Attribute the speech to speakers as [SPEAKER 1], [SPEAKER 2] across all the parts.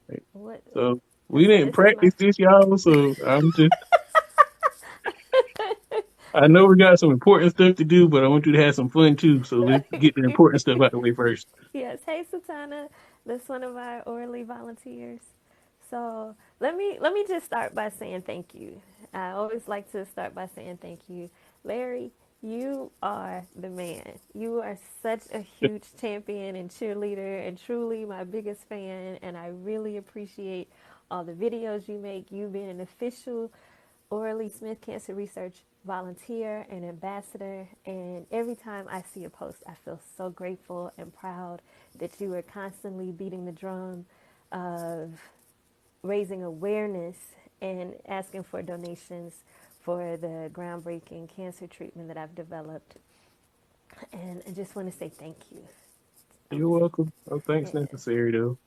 [SPEAKER 1] Right.
[SPEAKER 2] What?
[SPEAKER 1] So we
[SPEAKER 2] So
[SPEAKER 1] didn't
[SPEAKER 2] this is my.
[SPEAKER 1] practice this, y'all. So I'm just, I know we got some important stuff to do, but I want you to have some fun too. So let's get the important stuff out the way first.
[SPEAKER 2] Yes, hey Satana, that's one of our orally volunteers. So let me just start by saying thank you. I always like to start by saying thank you, Larry. You are the man. You are such a huge champion and cheerleader, and truly my biggest fan. And I really appreciate all the videos you make. You being an official Oralee Smith Cancer Research volunteer and ambassador. And every time I see a post, I feel so grateful and proud that you are constantly beating the drum of raising awareness and asking for donations for the groundbreaking cancer treatment that I've developed. And I just want to say thank you. I
[SPEAKER 1] You're
[SPEAKER 2] want to say,
[SPEAKER 1] welcome. Oh, thanks
[SPEAKER 2] yeah.
[SPEAKER 1] necessary though.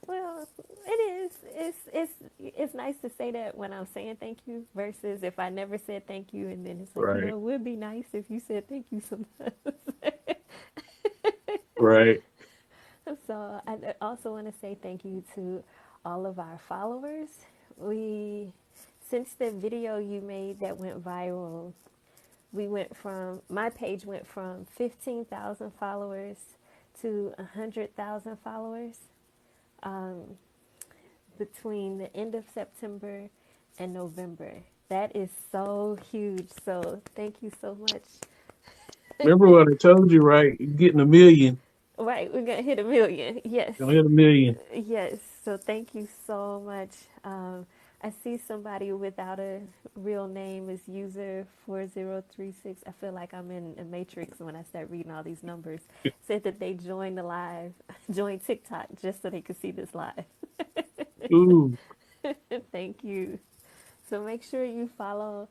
[SPEAKER 2] Well, it is. It's nice to say that when I'm saying thank you versus if I never said thank you and then it's like,
[SPEAKER 1] Right.
[SPEAKER 2] it would be nice if you said thank you sometimes.
[SPEAKER 1] Right.
[SPEAKER 2] So I also want to say thank you to all of our followers. We since the video you made that went viral, we went from my page went from 15,000 followers to 100,000 followers. Um, between the end of September and November. That is so huge. So thank you so much.
[SPEAKER 1] Remember what I told you, right? You're getting a million.
[SPEAKER 2] Right, we're gonna hit a million. Yes,
[SPEAKER 1] You're gonna hit a million.
[SPEAKER 2] yes. So thank you so much. I see somebody without a real name is user 4036. I feel like I'm in a matrix when I start reading all these numbers. Said that they joined the live, joined TikTok just so they could see this live.
[SPEAKER 1] Ooh.
[SPEAKER 2] Thank you. So make sure you follow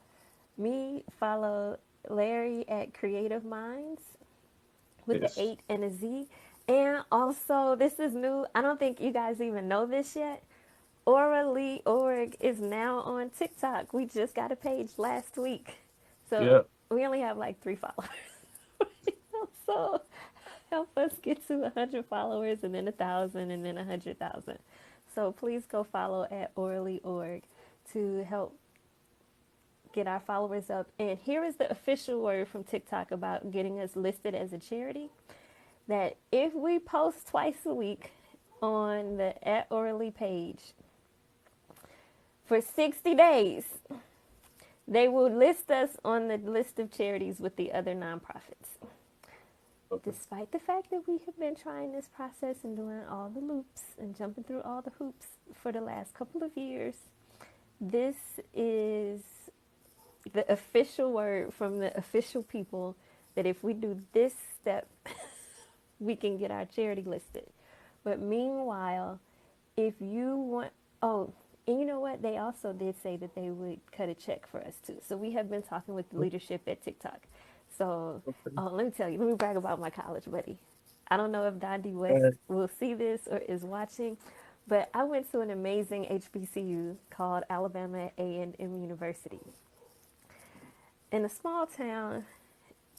[SPEAKER 2] me, follow Larry at Creative Minds with the
[SPEAKER 1] Yes.
[SPEAKER 2] 8 and a Z. And also, this is new. I don't think you guys even know this yet. OraLeeOrg is now on TikTok. We just got a page last week. So
[SPEAKER 1] Yep.
[SPEAKER 2] we only have like 3 followers. So help us get to 100 followers and then 1,000 and then 100,000. So please go follow at OraLeeOrg to help get our followers up. And here is the official word from TikTok about getting us listed as a charity, that if we post twice a week on the at Oralee page for 60 days, they will list us on the list of charities with the other nonprofits.
[SPEAKER 1] Okay.
[SPEAKER 2] Despite the fact that we have been trying this process and doing all the loops and jumping through all the hoops for the last couple of years, this is the official word from the official people that if we do this step, we can get our charity listed. But meanwhile, if you want, oh, and you know what? They also did say that they would cut a check for us too. So we have been talking with the leadership at TikTok. So,
[SPEAKER 1] Okay.
[SPEAKER 2] oh, let me tell you, let me brag about my college buddy. I don't know if Dondi
[SPEAKER 1] All
[SPEAKER 2] West
[SPEAKER 1] right.
[SPEAKER 2] will see this or is watching, but I went to an amazing HBCU called Alabama A&M University in a small town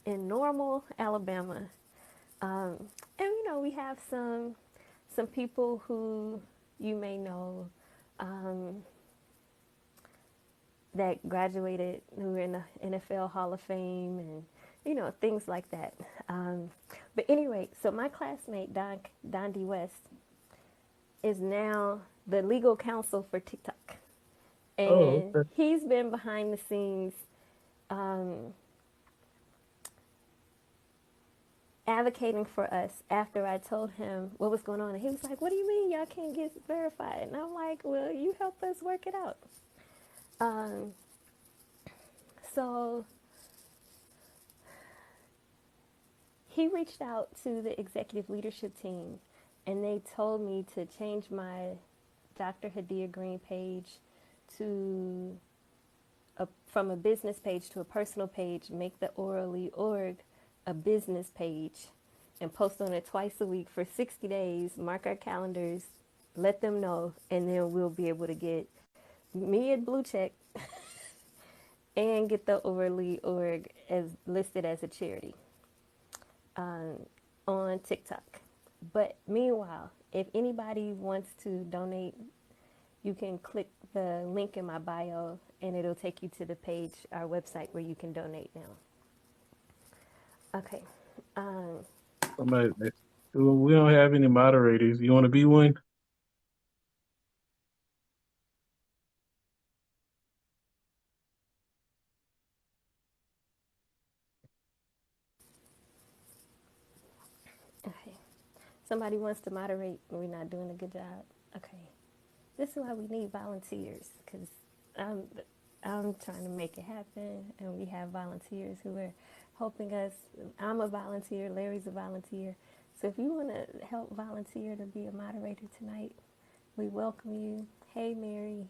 [SPEAKER 2] in Normal, Alabama. Um, and we have some people who you may know um, that graduated who are in the NFL Hall of Fame and things like that. But anyway, so my classmate Don D West is now the legal counsel for TikTok,
[SPEAKER 1] Oh,
[SPEAKER 2] and
[SPEAKER 1] okay.
[SPEAKER 2] he's been behind the scenes um, advocating for us after I told him what was going on. And he was like, "What do you mean y'all can't get verified?" And I'm like, "Well, you help us work it out." Um, so he reached out to the executive leadership team and they told me to change my Dr. Hadia Green page to from a business page to a personal page, make the Oralee org a business page and post on it twice a week for 60 days, mark our calendars, let them know, and then we'll be able to get me a blue check and get the Oralee org as listed as a charity um, on TikTok. But meanwhile, if anybody wants to donate you can click the link in my bio and it'll take you to the page, our website, where you can donate now. Okay. Um,
[SPEAKER 1] Somebody, well, we don't have any moderators. You want to be one?
[SPEAKER 2] okay. Somebody wants to moderate. We're not doing a good job. Okay. This is why we need volunteers, because I'm, I'm trying to make it happen, and we have volunteers who are helping us. I'm a volunteer. Larry's a volunteer. So if you want to help volunteer to be a moderator tonight, we welcome you. Hey, Mary.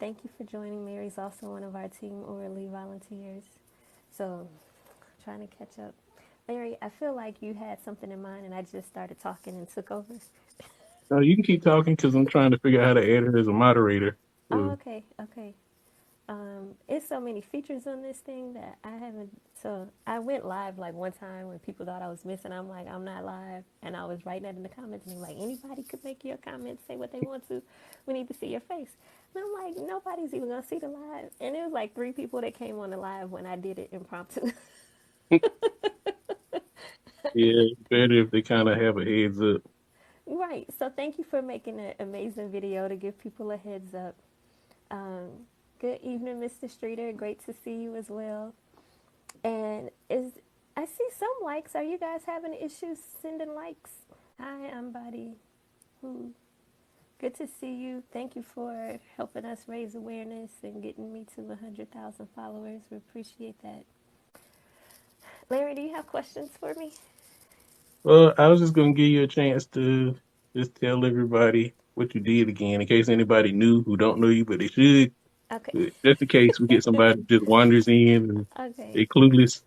[SPEAKER 2] Thank you for joining. Mary's also one of our team OraLee volunteers. So, trying to catch up. Larry, I feel like you had something in mind and I just started talking and took over.
[SPEAKER 1] No, you can keep talking because I'm trying to figure out how to add her as a moderator.
[SPEAKER 2] Oh,
[SPEAKER 1] So,
[SPEAKER 2] okay, okay. It's so many features on this thing that I haven't. So I went live like one time when people thought I was missing. I'm like, I'm not live, and I was writing that in the comments, and they're like, anybody could make your comments, say what they want to. We need to see your face. And I'm like, nobody's even gonna see the live. And it was like 3 people that came on the live when I did it impromptu.
[SPEAKER 1] yeah, it's better if they kind of have a heads up.
[SPEAKER 2] Right. So thank you for making an amazing video to give people a heads up. Um, Good evening, Mr. Streeter. Great to see you as well. And is I see some likes. Are you guys having issues sending likes? Hi, I'm Buddy. Who? Good to see you. Thank you for helping us raise awareness and getting me to 100,000 followers. We appreciate that. Larry, do you have questions for me?
[SPEAKER 1] Well, I was just gonna give you a chance to just tell everybody what you did again, in case anybody new who don't know you, but they should.
[SPEAKER 2] Okay.
[SPEAKER 1] But just in case we get somebody who just wanders in and
[SPEAKER 2] Okay.
[SPEAKER 1] they clueless.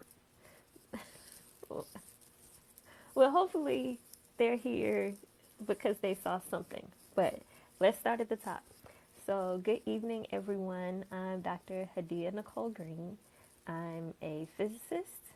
[SPEAKER 2] Well, hopefully they're here because they saw something. But let's start at the top. So, good evening, everyone. I'm Dr. Hadia Nicole Green. I'm a physicist,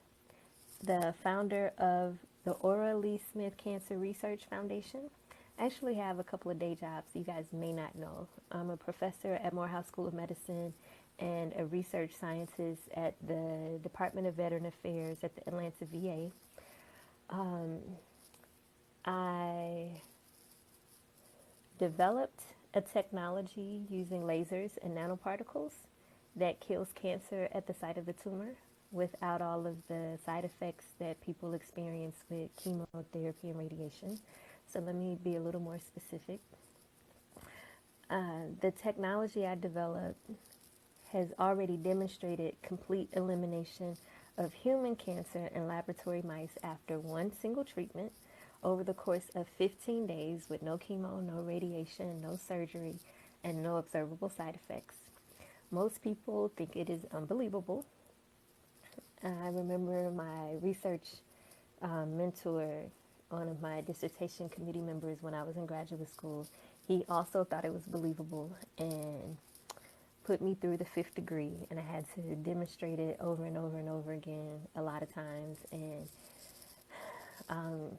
[SPEAKER 2] the founder of the Aura Lee Smith Cancer Research Foundation. I actually have a couple of day jobs you guys may not know. I'm a professor at Morehouse School of Medicine and a research scientist at the Department of Veteran Affairs at the Atlanta VA. Um, I developed a technology using lasers and nanoparticles that kills cancer at the site of the tumor without all of the side effects that people experience with chemotherapy and radiation. So let me be a little more specific. The technology I developed has already demonstrated complete elimination of human cancer in laboratory mice after one single treatment over the course of 15 days with no chemo, no radiation, no surgery, and no observable side effects. Most people think it is unbelievable. I remember my research mentor, one of my dissertation committee members when I was in graduate school, he also thought it was believable and put me through the fifth degree, and I had to demonstrate it over and over and over again a lot of times, and um,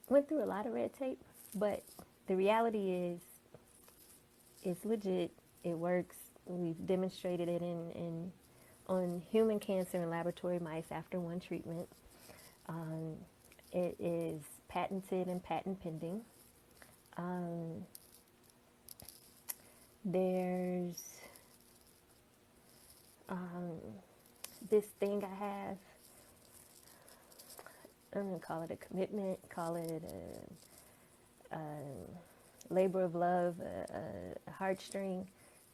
[SPEAKER 2] went through a lot of red tape. But the reality is, it's legit. It works. We've demonstrated it in on human cancer in laboratory mice after one treatment. Um, it is patented and patent pending. Um, there's um, this thing I have. I'm gonna call it a commitment. Call it a labor of love, a heartstring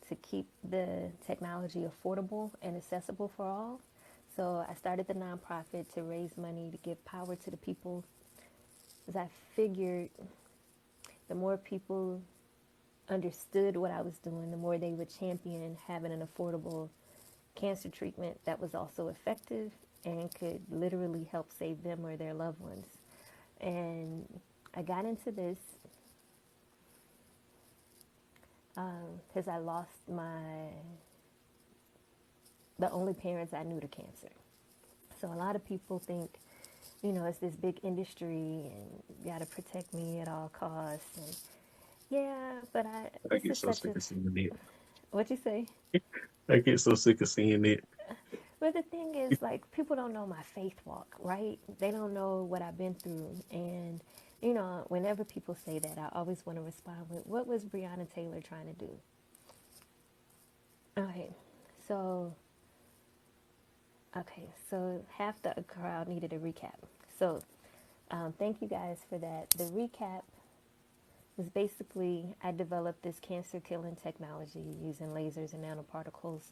[SPEAKER 2] to keep the technology affordable and accessible for all. So I started the nonprofit to raise money to give power to the people, as I figured the more people understood what I was doing, the more they would champion having an affordable cancer treatment that was also effective and could literally help save them or their loved ones. And I got into this because I lost the only parents I knew to cancer. So a lot of people think, it's this big industry and you got to protect me at all costs. And Yeah, but I
[SPEAKER 1] I
[SPEAKER 2] this
[SPEAKER 1] get
[SPEAKER 2] is
[SPEAKER 1] so
[SPEAKER 2] such
[SPEAKER 1] sick
[SPEAKER 2] a
[SPEAKER 1] of seeing it.
[SPEAKER 2] what you say?
[SPEAKER 1] I get so sick of seeing it.
[SPEAKER 2] But the thing is, like, people don't know my faith walk, right? They don't know what I've been through. And, whenever people say that, I always want to respond with, what was Breonna Taylor trying to do? Okay, so, so half the crowd needed a recap. So, thank you guys for that. The recap was basically I developed this cancer killing technology using lasers and nanoparticles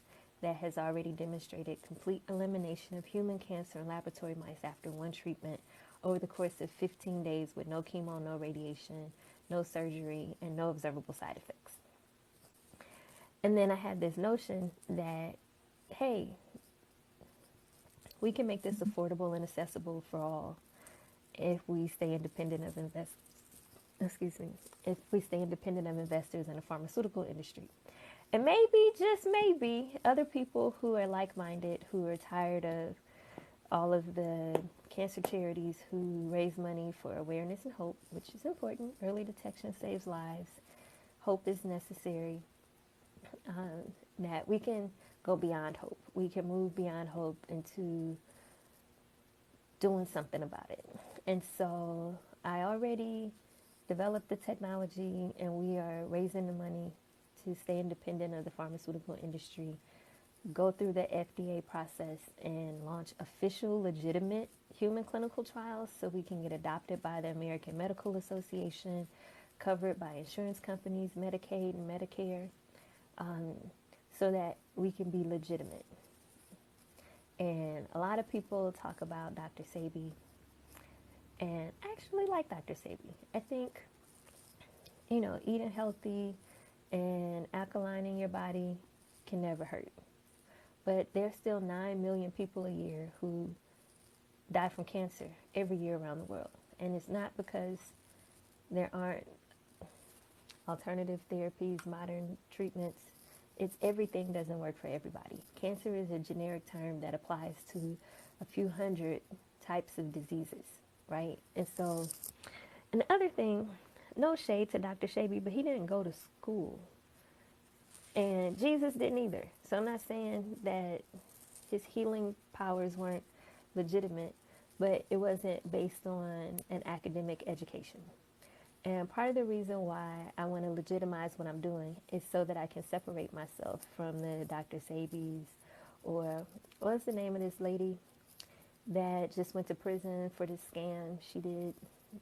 [SPEAKER 2] that has already demonstrated complete elimination of human cancer in laboratory mice after one treatment over the course of 15 days with no chemo, no radiation, no surgery, and no observable side effects. And then I had this notion that, hey, we can make this affordable and accessible for all if we stay independent of excuse me, if we stay independent of investors in the pharmaceutical industry. And maybe, just maybe, other people who are like minded, who are tired of all of the cancer charities who raise money for awareness and hope, which is important. Early detection saves lives. Hope is necessary. That we can go beyond hope. We can move beyond hope into doing something about it. And so I already developed the technology, and we are raising the money to stay independent of the pharmaceutical industry, go through the FDA process, and launch official, legitimate human clinical trials so we can get adopted by the American Medical Association, covered by insurance companies, Medicaid, and Medicare, um, so that we can be legitimate. And a lot of people talk about Dr. Sebi, and I actually like Dr. Sebi. I think, eating healthy and alkalining your body can never hurt. But there's still 9 million people a year who die from cancer every year around the world. And it's not because there aren't alternative therapies, modern treatments. It's everything doesn't work for everybody. Cancer is a generic term that applies to a few hundred types of diseases, right? And so, and the other thing, no shade to Dr. Shaby, but he didn't go to school. And Jesus didn't either. So I'm not saying that his healing powers weren't legitimate, but it wasn't based on an academic education. And part of the reason why I want to legitimize what I'm doing is so that I can separate myself from the Dr. Sabies, or what's the name of this lady that just went to prison for this scam she did,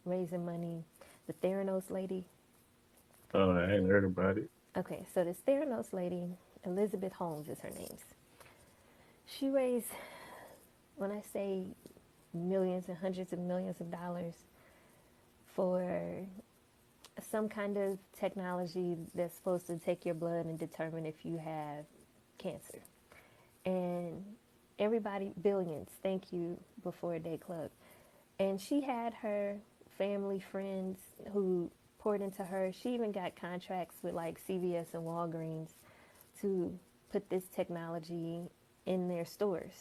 [SPEAKER 2] raising money, the Theranos lady.
[SPEAKER 1] Oh, I hadn't heard about it.
[SPEAKER 2] Okay, so this Theranos lady, Elizabeth Holmes is her name. She raised, when I say millions and hundreds of millions of dollars, for some kind of technology that's supposed to take your blood and determine if you have cancer. And everybody, billions, thank you, Before a Day Club. And she had her family, friends who poured into her. She even got contracts with like CVS and Walgreens to put this technology in their stores.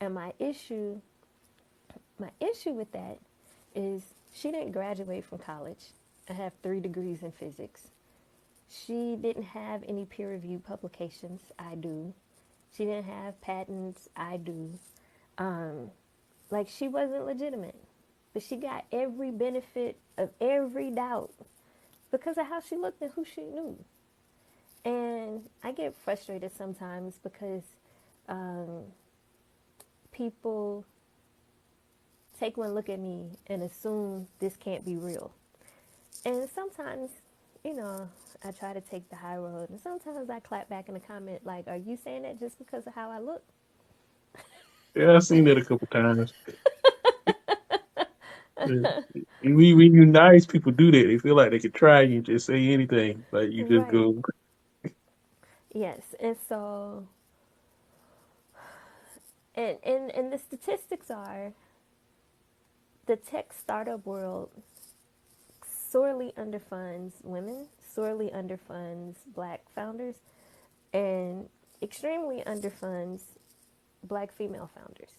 [SPEAKER 2] And my issue with that is she didn't graduate from college. I have 3 degrees in physics. She didn't have any peer reviewed publications. I do. She didn't have patents. I do. Um, like, she wasn't legitimate. But she got every benefit of every doubt because of how she looked and who she knew. And I get frustrated sometimes because um, people take one look at me and assume this can't be real. And sometimes, you know, I try to take the high road. And sometimes I clap back in the comment, like, are you saying that just because of how I look?
[SPEAKER 1] Yeah, I've seen it a couple times. Yeah. When you nice, people do that. They feel like they can try you, just say anything. Like you just
[SPEAKER 2] Right.
[SPEAKER 1] go,
[SPEAKER 2] Yes. And so, and the statistics are the tech startup world sorely underfunds women, sorely underfunds black founders, and extremely underfunds black female founders.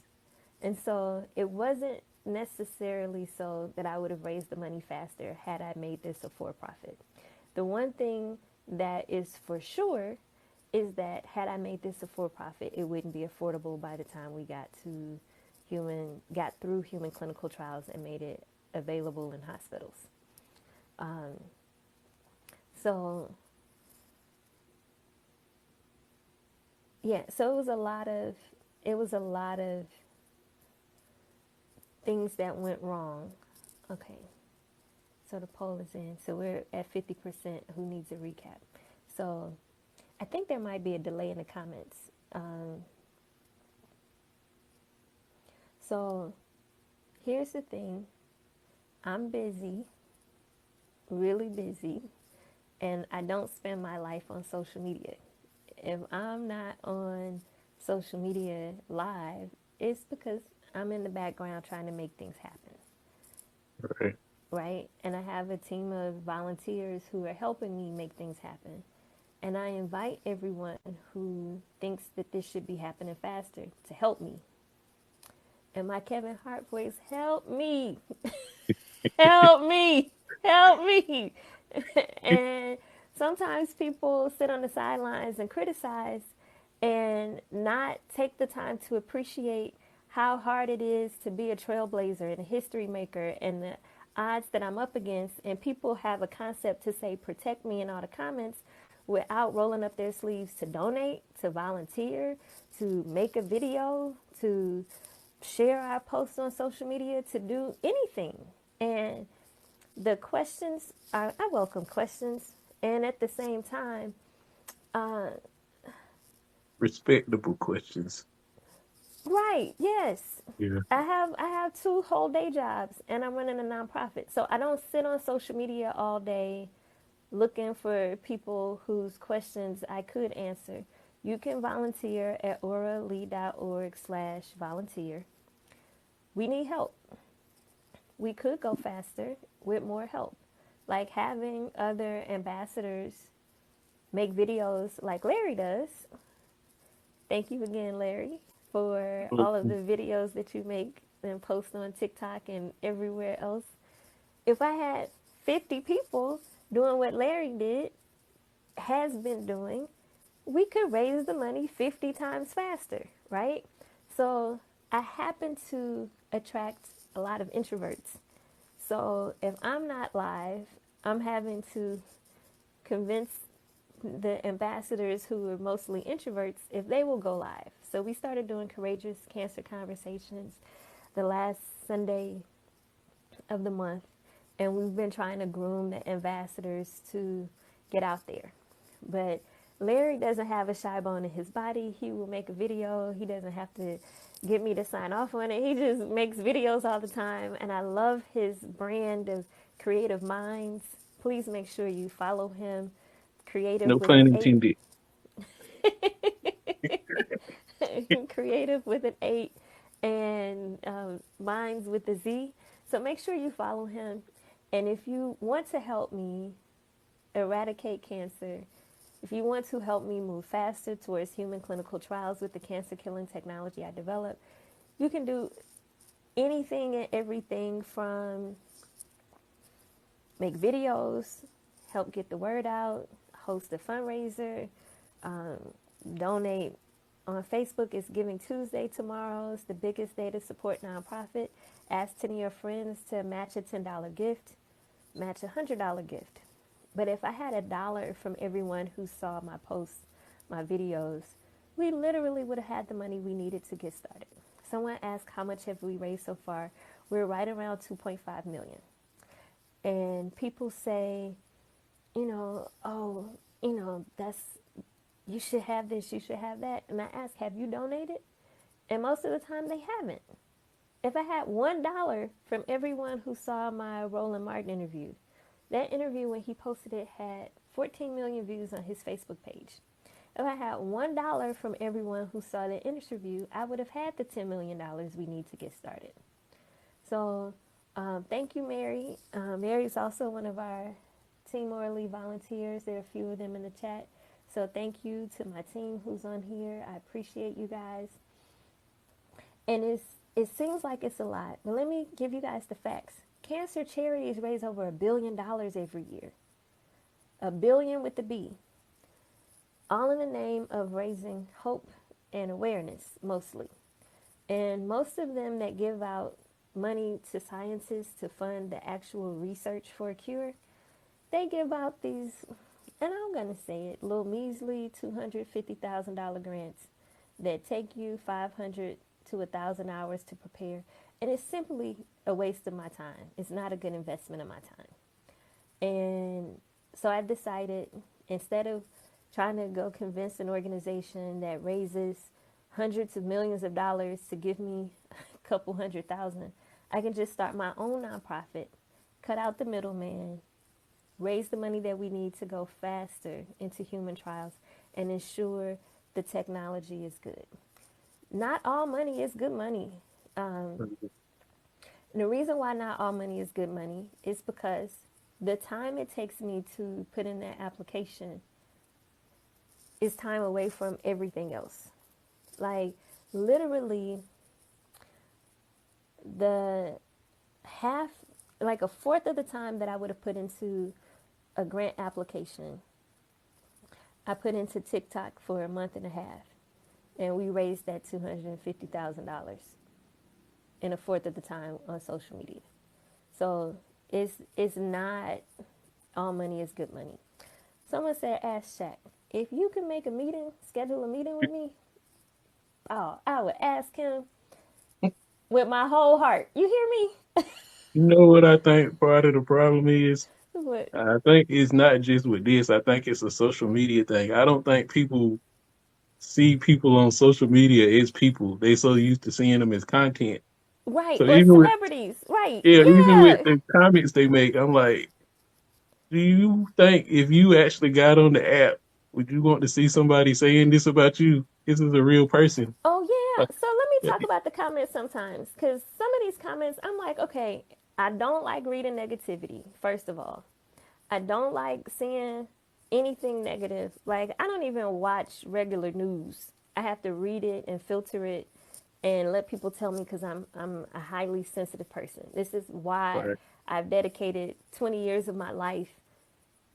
[SPEAKER 2] And so it wasn't necessarily so that I would have raised the money faster had I made this a for profit. The one thing that is for sure is that had I made this a for-profit, it wouldn't be affordable by the time we got through human clinical trials and made it available in hospitals. Um, so yeah, so it was a lot of things that went wrong. Okay, so the poll is in. So we're at 50%. Who needs a recap? So I think there might be a delay in the comments. Um, so here's the thing. I'm busy, really busy, and I don't spend my life on social media. If I'm not on social media live, it's because I'm in the background trying to make things happen,
[SPEAKER 1] Right.
[SPEAKER 2] right? And I have a team of volunteers who are helping me make things happen. And I invite everyone who thinks that this should be happening faster to help me. And my Kevin Hart voice, help me, help me, help me. And sometimes people sit on the sidelines and criticize and not take the time to appreciate how hard it is to be a trailblazer and a history maker and the odds that I'm up against. And people have a concept to say, protect me in all the comments without rolling up their sleeves to donate, to volunteer, to make a video, to share our posts on social media, to do anything. And the questions are, I welcome questions. And at the same time, uh,
[SPEAKER 1] Respectable questions.
[SPEAKER 2] right, yes.
[SPEAKER 1] Yeah.
[SPEAKER 2] I have two whole day jobs and I'm running a nonprofit. So I don't sit on social media all day looking for people whose questions I could answer. You can volunteer at oralee.org/volunteer. We need help. We could go faster with more help. Like having other ambassadors make videos like Larry does. Thank you again, Larry, for all of the videos that you make and post on TikTok and everywhere else. If I had 50 people doing what Larry has been doing, we could raise the money 50 times faster, right? So I happen to attract a lot of introverts. So if I'm not live, I'm having to convince the ambassadors who are mostly introverts if they will go live. So we started doing courageous cancer conversations the last Sunday of the month, and we've been trying to groom the ambassadors to get out there. But Larry doesn't have a shy bone in his body. He will make a video. He doesn't have to get me to sign off on it. He just makes videos all the time, and I love his brand of creative minds. Please make sure you follow him.
[SPEAKER 1] No
[SPEAKER 2] Creative with
[SPEAKER 1] pun
[SPEAKER 2] an 8.
[SPEAKER 1] intended.
[SPEAKER 2] Creative with an 8 and minds with a Z. So make sure you follow him. And if you want to help me eradicate cancer, if you want to help me move faster towards human clinical trials with the cancer killing technology I developed, you can do anything and everything from make videos, help get the word out, host a fundraiser, um, donate. On Facebook, it's Giving Tuesday tomorrow. It's the biggest day to support nonprofit. Ask 10 of your friends to match a $10 gift, match a $100 gift. But if I had $1 from everyone who saw my posts, my videos, we literally would have had the money we needed to get started. Someone asked how much have we raised so far. We're right around 2.5 million. And people say, oh, that's, you should have this, you should have that. And I ask, have you donated? And most of the time they haven't. If I had $1 from everyone who saw my Roland Martin interview, that interview when he posted it had 14 million views on his Facebook page. If I had $1 from everyone who saw the interview, I would have had the $10 million we need to get started. So thank you, Mary. Mary's also one of our Team OraLee volunteers. There are a few of them in the chat. So thank you to my team who's on here. I appreciate you guys. And it seems like it's a lot, but let me give you guys the facts. Cancer charities raise over $1 billion every year. a billion with the B, all in the name of raising hope and awareness, mostly. And most of them that give out money to scientists to fund the actual research for a cure, they give out these, and I'm going to say it, little measly $250,000 grants that take you 500 to 1,000 hours to prepare. And it's simply a waste of my time. It's not a good investment of my time. And so I decided, instead of trying to go convince an organization that raises hundreds of millions of dollars to give me a couple 100,000, I can just start my own nonprofit, cut out the middleman, raise the money that we need to go faster into human trials, and ensure the technology is good. Not all money is good money. Um, and the reason why not all money is good money is because the time it takes me to put in that application is time away from everything else. Like, literally, the half, like a fourth of the time that I would have put into a grant application, I put into TikTok for a month and a half, and we raised that $250,000 in a fourth of the time on social media. So it's not all money is good money. Someone said, ask Shaq, if you can make a meeting, schedule a meeting with me, oh, I would ask him with my whole heart. You hear me?
[SPEAKER 1] You know what I think part of the problem is?
[SPEAKER 2] What?
[SPEAKER 1] I think it's not just with this. I think it's a social media thing. I don't think people see people on social media as people. They so used to seeing them as content.
[SPEAKER 2] Right,
[SPEAKER 1] So
[SPEAKER 2] or
[SPEAKER 1] even with
[SPEAKER 2] celebrities. Right,
[SPEAKER 1] even with
[SPEAKER 2] yeah.
[SPEAKER 1] the comments they make, I'm like, do you think if you actually got on the app, would you want to see somebody saying this about you? This is a real person.
[SPEAKER 2] Oh,
[SPEAKER 1] Like,
[SPEAKER 2] yeah. So let me talk about the comments sometimes, because some of these comments, I'm like, okay, I don't like reading negativity, first of all. I don't like seeing anything negative. Like, I don't even watch regular news. I have to read it and filter it and let people tell me, because I'm a highly sensitive person. This is why
[SPEAKER 1] right,
[SPEAKER 2] I've dedicated 20 years of my life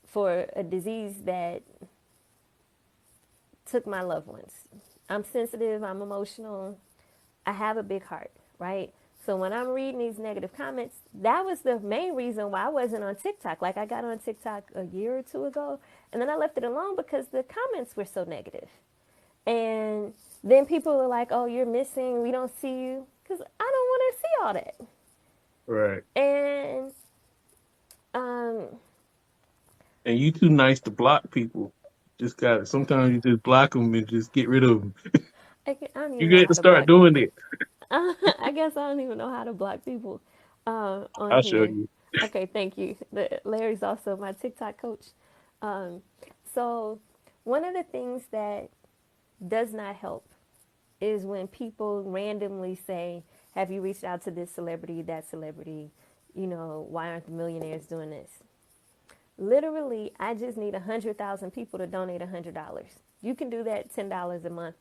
[SPEAKER 2] for a disease that took my loved ones. I'm sensitive, I'm emotional, I have a big heart, right? So when I'm reading these negative comments, that was the main reason why I wasn't on TikTok. Like, I got on TikTok a year or two ago, and then I left it alone because the comments were so negative. And then people were like, "Oh, you're missing. We don't see you," because I don't want to see all that.
[SPEAKER 1] right.
[SPEAKER 2] And um,
[SPEAKER 1] And you too nice to block people. Just got it. Sometimes you just block them and just get rid of them.
[SPEAKER 2] I don't
[SPEAKER 1] You
[SPEAKER 2] even know
[SPEAKER 1] get
[SPEAKER 2] how
[SPEAKER 1] to
[SPEAKER 2] to
[SPEAKER 1] start
[SPEAKER 2] block
[SPEAKER 1] doing
[SPEAKER 2] people.
[SPEAKER 1] it.
[SPEAKER 2] I guess I don't even know how to block people on
[SPEAKER 1] I'll show
[SPEAKER 2] here.
[SPEAKER 1] you.
[SPEAKER 2] Okay, thank you. Larry's also my TikTok coach. Um, so, one of the things that does not help is when people randomly say, "Have you reached out to this celebrity, that celebrity? You know, why aren't the millionaires doing this?" Literally, I just need 100,000 people to donate $100. You can do that $10 a month.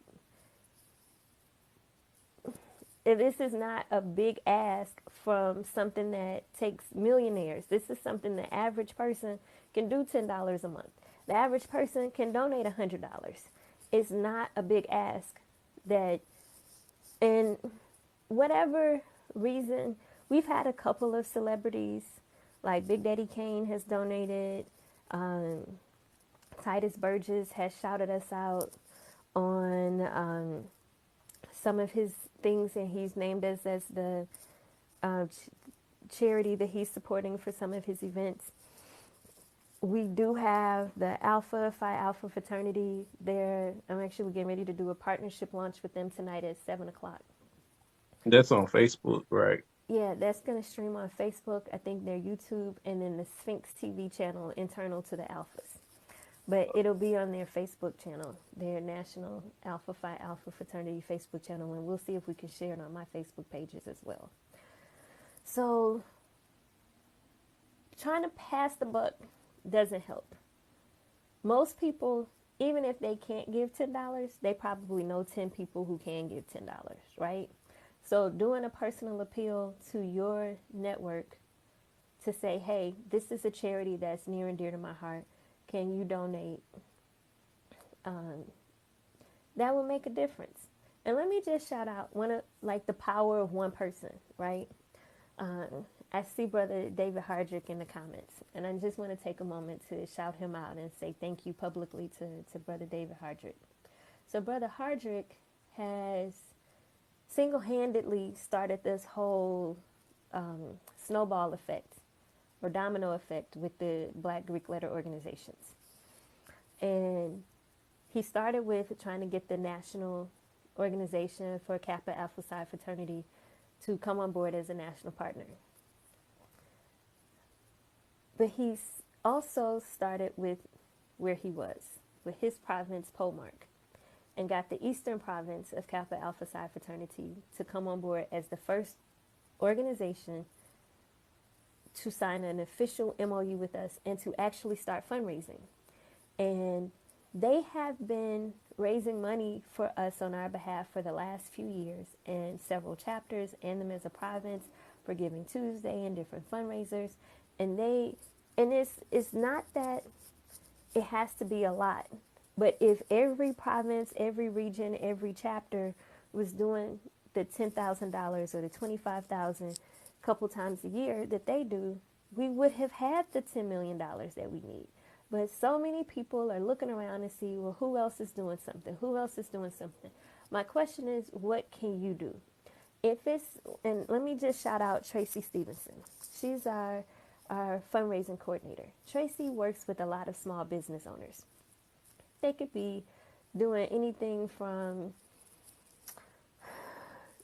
[SPEAKER 2] This is not a big ask from something that takes millionaires. This is something the average person can do $10 a month. The average person can donate $100. It's not a big ask that, and whatever reason, we've had a couple of celebrities, like Big Daddy Kane has donated. Um, Titus Burgess has shouted us out on some of his things, and he's named us as the uh, charity that he's supporting for some of his events. We do have the Alpha Phi Alpha fraternity there. I'm actually getting ready to do a partnership launch with them tonight at 7 o'clock.
[SPEAKER 1] That's on Facebook, right?
[SPEAKER 2] Yeah, that's going to stream on Facebook, I think their YouTube, and then the Sphinx TV channel internal to the Alphas. But it'll be on their Facebook channel, their National Alpha Phi Alpha Fraternity Facebook channel, and we'll see if we can share it on my Facebook pages as well. So, trying to pass the buck doesn't help. Most people, even if they can't give $10, they probably know 10 people who can give $10, right? So, doing a personal appeal to your network to say, hey, this is a charity that's near and dear to my heart. can you donate? Um, that would make a difference. And let me just shout out one of like the power of one person, right? I see Brother David Hardrick in the comments, and I just want to take a moment to shout him out and say thank you publicly to Brother David Hardrick. So, Brother Hardrick has single handedly started this whole snowball effect or domino effect with the Black Greek letter organizations. And he started with trying to get the national organization for Kappa Alpha Psi fraternity to come on board as a national partner. But he's also started with where he was, with his province, Polemark, and got the eastern province of Kappa Alpha Psi fraternity to come on board as the first organization to sign an official MOU with us and to actually start fundraising. And they have been raising money for us on our behalf for the last few years in several chapters and them as a province for Giving Tuesday and different fundraisers. And it's not that it has to be a lot, but if every province, every region, every chapter was doing the $10,000 or the 25,000 couple times a year that they do, we would have had the $10 million that we need. But so many people are looking around and see, well, who else is doing something? Who else is doing something? My question is, what can you do? If it's, and let me just shout out Tracy Stevenson. She's our fundraising coordinator. Tracy works with a lot of small business owners. They could be doing anything from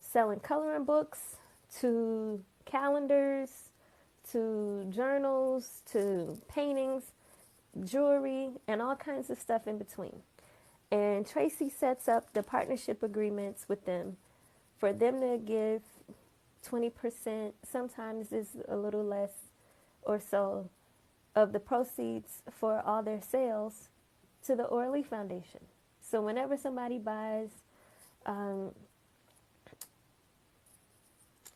[SPEAKER 2] selling coloring books to calendars to journals to paintings, jewelry, and all kinds of stuff in between. And Tracy sets up the partnership agreements with them for them to give 20%, sometimes is a little less or so, of the proceeds for all their sales to the OraLeeFoundation. So whenever somebody buys um,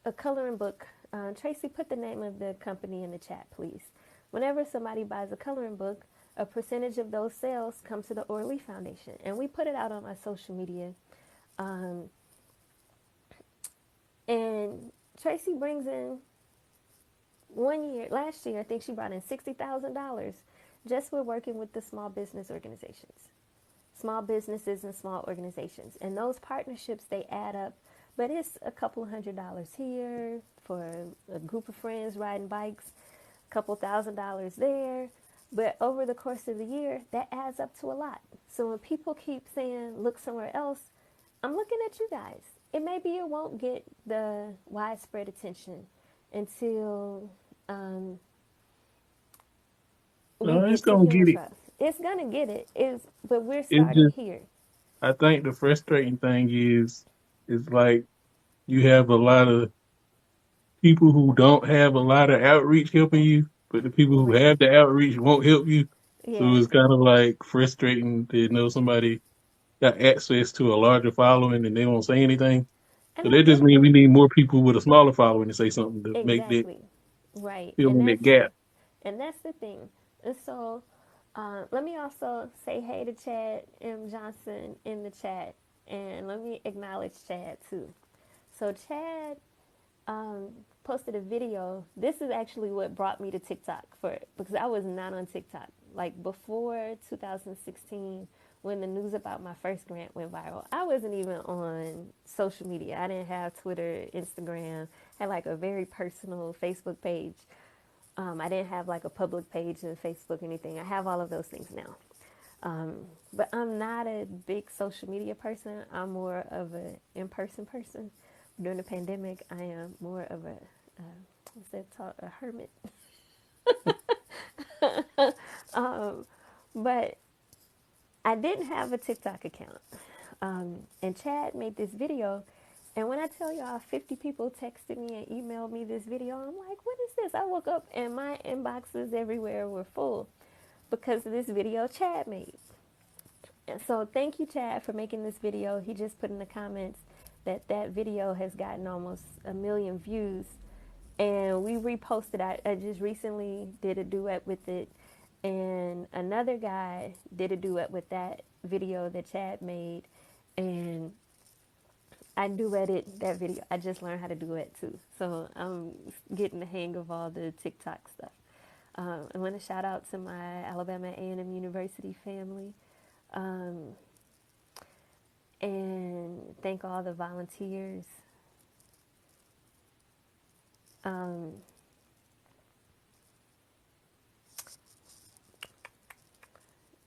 [SPEAKER 2] a coloring book, Tracy, put the name of the company in the chat, please. Whenever somebody buys a coloring book, a percentage of those sales comes to the OraLeeFoundation. And we put it out on our social media. Um, and Tracy brings in last year, I think she brought in $60,000 just for working with the small business organizations, small businesses and small organizations. And those partnerships, they add up, but it's a couple $100 here for a group of friends riding bikes, a couple $1,000 there. But over the course of the year, that adds up to a lot. So when people keep saying, look somewhere else, I'm looking at you guys. It maybe it won't get the widespread attention until we
[SPEAKER 1] No, it's
[SPEAKER 2] get to
[SPEAKER 1] gonna
[SPEAKER 2] hearing
[SPEAKER 1] get it.
[SPEAKER 2] stuff. It's gonna get it. But we're
[SPEAKER 1] It's
[SPEAKER 2] starting
[SPEAKER 1] just
[SPEAKER 2] here.
[SPEAKER 1] I think the frustrating thing is like you have a lot of people who don't have a lot of outreach helping you, but the people who
[SPEAKER 2] Right.
[SPEAKER 1] have the outreach won't help you. So
[SPEAKER 2] Yeah.
[SPEAKER 1] it's kind of like frustrating to know somebody got access to a larger following and they won't say anything.
[SPEAKER 2] And
[SPEAKER 1] So
[SPEAKER 2] I
[SPEAKER 1] that just
[SPEAKER 2] get
[SPEAKER 1] means we
[SPEAKER 2] that.
[SPEAKER 1] need more people with a smaller following to say something to make that
[SPEAKER 2] Exactly. Right.
[SPEAKER 1] fill in that gap.
[SPEAKER 2] And that's the thing. And so let me also say hey to Chad M. Johnson in the chat. And let me acknowledge Chad too. So Chad um, posted a video. This is actually what brought me to TikTok because I was not on TikTok. Like before 2016, when the news about my first grant went viral, I wasn't even on social media. I didn't have Twitter, Instagram. I had like a very personal Facebook page. I didn't have like a public page on Facebook or anything. I have all of those things now. But I'm not a big social media person. I'm more of an in-person person. During the pandemic, I am more of what's that called, a hermit. But I didn't have a TikTok account. And Chad made this video. And when I tell y'all 50 people texted me and emailed me this video, I'm like, what is this? I woke up and my inboxes everywhere were full because of this video Chad made. And so thank you, Chad, for making this video. He just put in the comments that that video has gotten almost 1 million views. And we reposted. I just recently did a duet with it. And another guy did a duet with that video that Chad made, and I duetted that video. I just learned how to duet too, so I'm getting the hang of all the TikTok stuff. I want to shout out to my Alabama A&M University family, um, and thank all the volunteers. Um,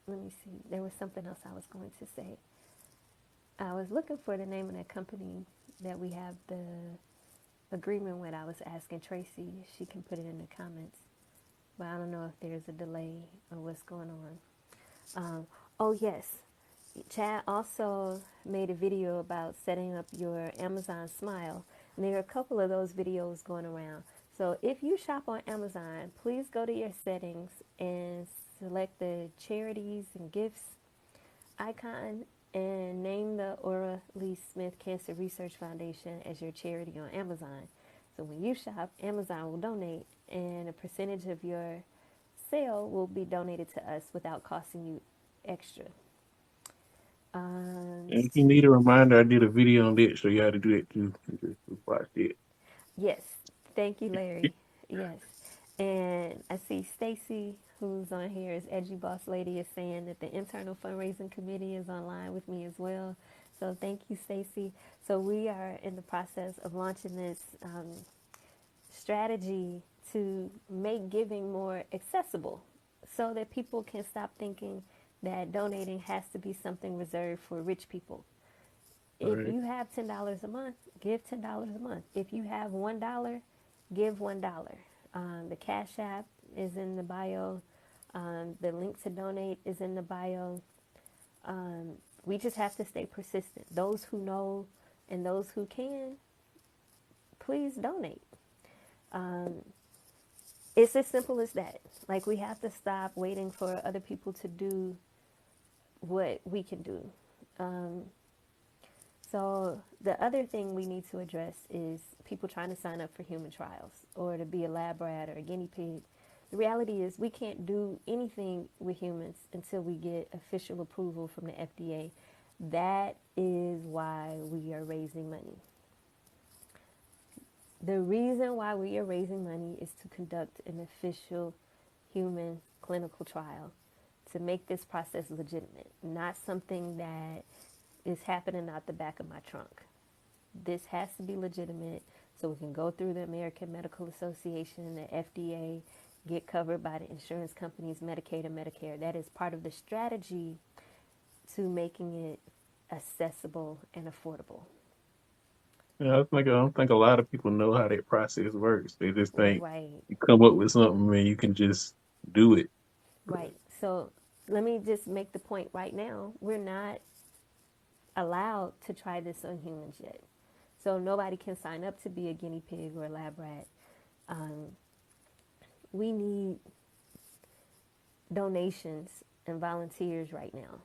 [SPEAKER 2] Let me see. There was something else I was going to say. I was looking for the name of that company that we have the agreement with. I was asking Tracy if she can put it in the comments, but I don't know if there's a delay or what's going on. Oh, yes. Chad also made a video about setting up your Amazon Smile, and there are a couple of those videos going around. So if you shop on Amazon, please go to your settings and select the charities and gifts icon and name the Aura Lee Smith Cancer Research Foundation as your charity on Amazon. So when you shop, Amazon will donate, and a percentage of your sale will be donated to us without costing you extra. Um,
[SPEAKER 1] And if you need a reminder, I did a video on that, so you how to do that too. Just watch it.
[SPEAKER 2] yes, thank you, Larry. Yes, and I see Stacy, who's on here as Edgy Boss Lady, is saying that the internal fundraising committee is online with me as well. So thank you, Stacy. So we are in the process of launching this strategy to make giving more accessible, so that people can stop thinking that donating has to be something reserved for rich people.
[SPEAKER 1] All
[SPEAKER 2] If
[SPEAKER 1] right.
[SPEAKER 2] you have $10 a month, give $10 a month. If you have $1, give $1. The Cash App is in the bio. The link to donate is in the bio. We just have to stay persistent. Those who know and those who can, please donate. Um, it's as simple as that. Like, we have to stop waiting for other people to do what we can do. Um, So the other thing we need to address is people trying to sign up for human trials or to be a lab rat or a guinea pig. The reality is we can't do anything with humans until we get official approval from the FDA. That is why we are raising money. The reason why we are raising money is to conduct an official human clinical trial to make this process legitimate, not something that is happening out the back of my trunk. This has to be legitimate so we can go through the American Medical Association, the FDA, get covered by the insurance companies, Medicaid and Medicare. That is part of the strategy to making it accessible and affordable.
[SPEAKER 1] Yeah, I don't think a lot of people know how that process works. They just think
[SPEAKER 2] Right,
[SPEAKER 1] you come up with something and you can just do it.
[SPEAKER 2] right. So let me just make the point right now. We're not allowed to try this on humans yet. So nobody can sign up to be a guinea pig or a lab rat. Um, we need donations and volunteers right now.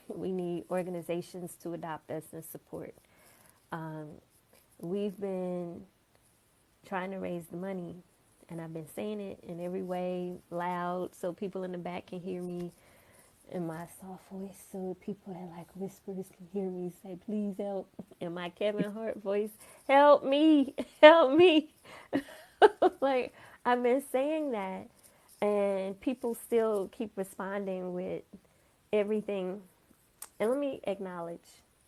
[SPEAKER 2] We need organizations to adopt us and support. Um, we've been trying to raise the money, and I've been saying it in every way loud so people in the back can hear me in my soft voice, so people that like whispers can hear me say, please help. In my Kevin Hart voice, help me, help me. Like, I've been saying that, and people still keep responding with everything. And let me acknowledge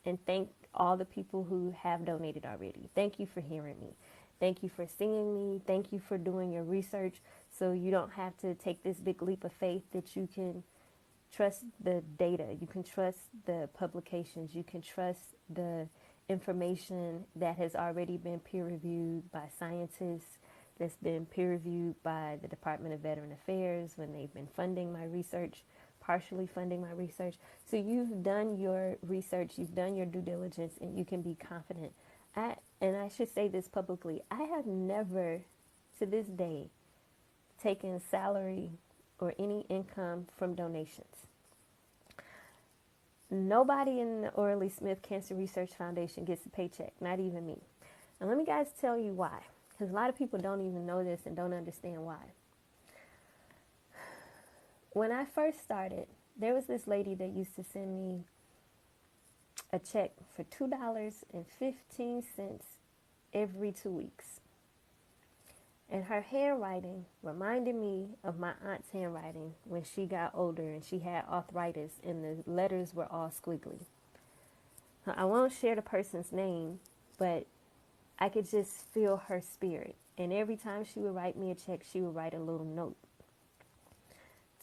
[SPEAKER 2] and thank all the people who have donated already. Thank you for hearing me. Thank you for seeing me. Thank you for doing your research so you don't have to take this big leap of faith, that you can trust the data, you can trust the publications, you can trust the information that has already been peer reviewed by scientists, that's been peer reviewed by the Department of Veteran Affairs when they've been funding my research, partially funding my research. So you've done your research, you've done your due diligence, and you can be confident. And I should say this publicly, I have never to this day taken salary or any income from donations. Nobody in the OraLeeFoundation Smith Cancer Research Foundation gets a paycheck, not even me. And let me guys tell you why, because a lot of people don't even know this and don't understand why. When I first started, there was this lady that used to send me a check for $2.15 every 2 weeks. And her handwriting reminded me of my aunt's handwriting when she got older and she had arthritis and the letters were all squiggly. I won't share the person's name, but I could just feel her spirit. And every time she would write me a check, she would write a little note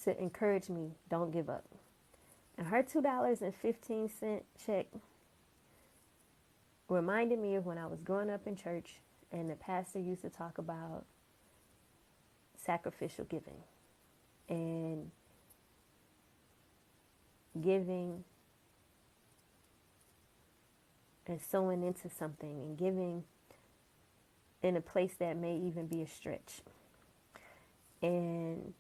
[SPEAKER 2] to encourage me, don't give up. And her $2.15 check reminded me of when I was growing up in church and the pastor used to talk about sacrificial giving and giving and sowing into something and giving in a place that may even be a stretch. And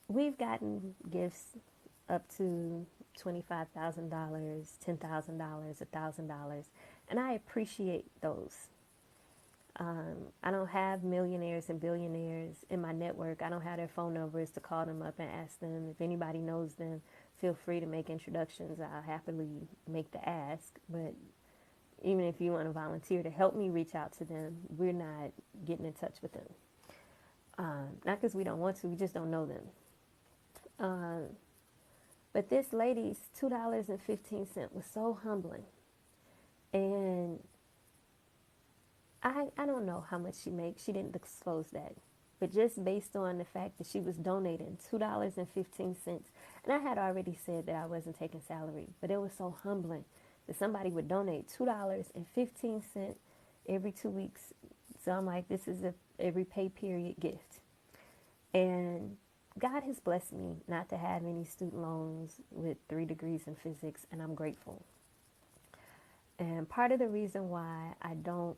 [SPEAKER 2] we've gotten gifts up to $25,000, $10,000, $1,000, and I appreciate those. I don't have millionaires and billionaires in my network. I don't have their phone numbers to call them up and ask them. If anybody knows them, feel free to make introductions. I'll happily make the ask. But even if you want to volunteer to help me reach out to them, we're not getting in touch with them. Not because we don't want to, we just don't know them. But this lady's $2.15 was so humbling. And I don't know how much she makes. She didn't disclose that. But just based on the fact that she was donating $2.15, and I had already said that I wasn't taking salary, but it was so humbling that somebody would donate $2.15 every 2 weeks. So I'm like, this is a every pay period gift. And God has blessed me not to have any student loans with 3 degrees in physics, and I'm grateful. And part of the reason why I don't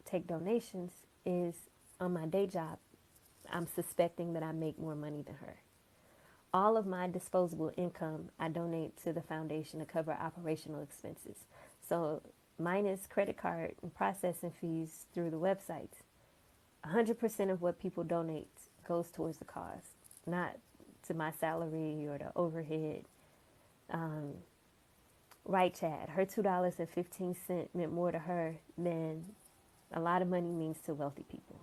[SPEAKER 2] take donations is on my day job, I'm suspecting that I make more money than her. All of my disposable income, I donate to the foundation to cover operational expenses. So minus credit card and processing fees through the websites, 100% of what people donate goes towards the cause, not to my salary or the overhead. Right, Chad, her $2.15 meant more to her than a lot of money means to wealthy people.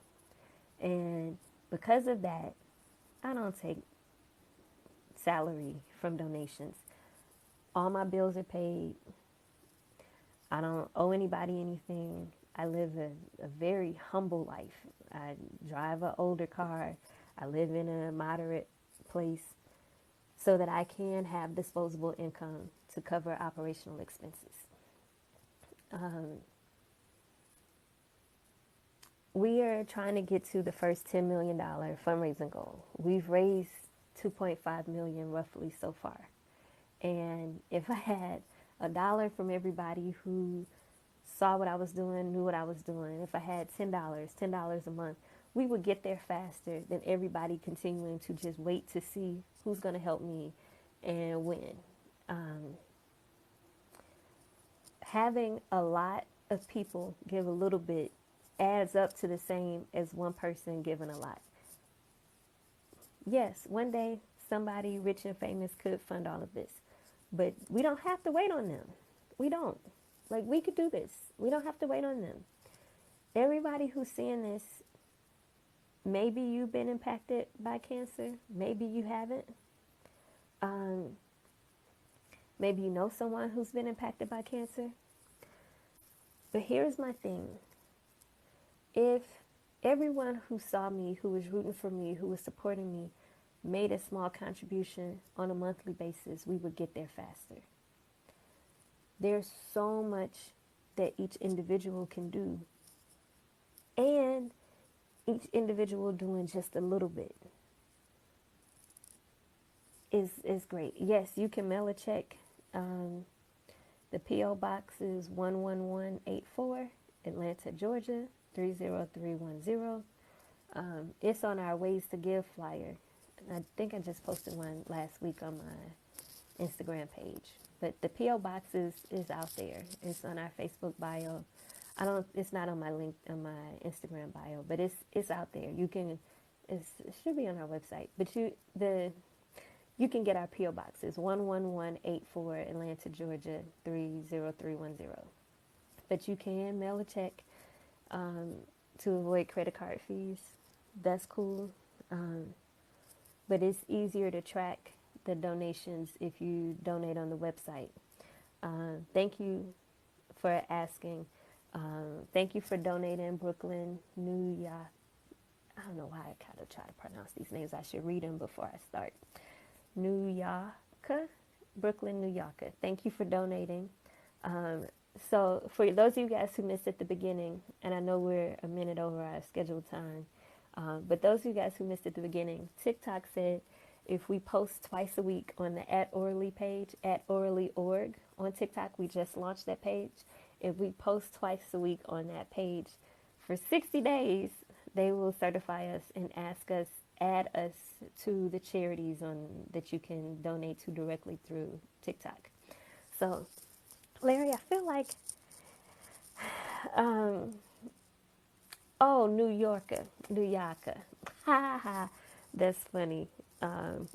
[SPEAKER 2] And because of that, I don't take salary from donations. All my bills are paid. I don't owe anybody anything. I live a very humble life. I drive an older car. I live in a moderate place so that I can have disposable income to cover operational expenses. We are trying to get to the first $10 million fundraising goal. We've raised 2.5 million roughly so far. And if I had a dollar from everybody who saw what I was doing, knew what I was doing, if I had $10 a month, we would get there faster than everybody continuing to just wait to see who's going to help me and when. Having a lot of people give a little bit adds up to the same as one person giving a lot. Yes, one day somebody rich and famous could fund all of this, but we don't have to wait on them. We don't. Like, we could do this. We don't have to wait on them. Everybody who's seeing this, maybe you've been impacted by cancer. Maybe you haven't. Maybe you know someone who's been impacted by cancer. But here's my thing. If everyone who saw me, who was rooting for me, who was supporting me, made a small contribution on a monthly basis, we would get there faster. There's so much that each individual can do. And each individual doing just a little bit is great. Yes, you can mail a check. The P.O. Box is 11184, Atlanta, Georgia, 30310. It's on our Ways to Give flyer. I think I just posted one last week on my Instagram page. But the P.O. Box is out there. It's on our Facebook bio. It's not on my link on my Instagram bio, but it's out there. You can it should be on our website. But You can get our P.O. boxes 11184 Atlanta, Georgia 30310. But you can mail a check um, to avoid credit card fees. That's cool. Um, but it's easier to track the donations if you donate on the website. Thank you for asking. Thank you for donating, Brooklyn, New York. I don't know why I kind of try to pronounce these names. I should read them before I start. New York, Brooklyn, New York. Thank you for donating. Um, so, for those of you guys who missed at the beginning, and I know we're a minute over our scheduled time, but those of you guys who missed at the beginning, TikTok said if we post twice a week on the at Oralee page, at Oralee.org on TikTok, we just launched that page. If we post twice a week on that page for 60 days, they will certify us and add us to the charities on that you can donate to directly through TikTok. So, Larry, I feel like, um, oh, New Yorker, ha ha, that's funny. Um,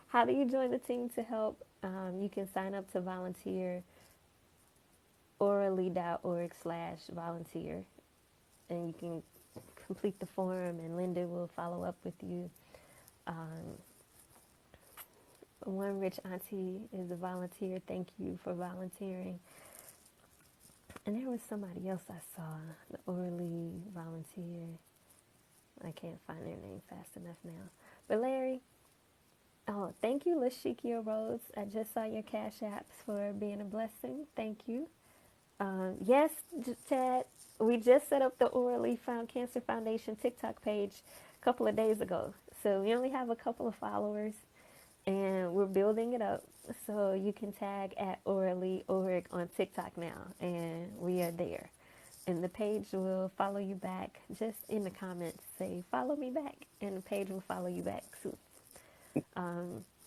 [SPEAKER 2] how do you join the team to help? You can sign up to volunteer oralee.org/volunteer, and you can complete the form, and Linda will follow up with you. Um, One rich auntie is a volunteer. Thank you for volunteering. And there was somebody else I saw, the Oralee volunteer. I can't find their name fast enough now. But Larry, oh, thank you, Lashikia Rose. I just saw your cash apps for being a blessing. Thank you. Yes, Chad, we just set up the Oralee Found Cancer Foundation TikTok page a couple of days ago. So we only have a couple of followers, and we're building it up. So you can tag at OraLeeOrg on TikTok now, and we are there. And the page will follow you back. Just in the comments, say follow me back, and the page will follow you back soon.